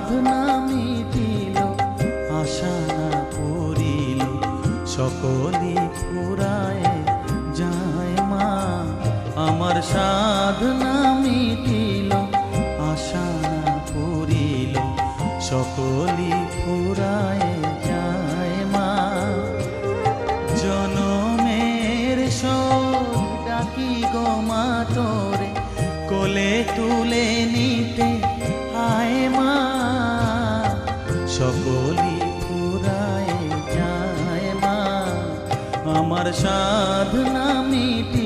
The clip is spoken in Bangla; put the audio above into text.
সাধনা মিটিল, আশা না পুরিল, সকলি ফুরায় যায় মা। আমার সাধনা মিটিল, আশা না পুরিল, সকলি ফুরায় যায় মা। জনমের শোক ডাকি গো মা তোরে, কোলে তুলে নিতে আয় মা। সকলি ফুরায় যায় মা, আমার সাধনা মিটি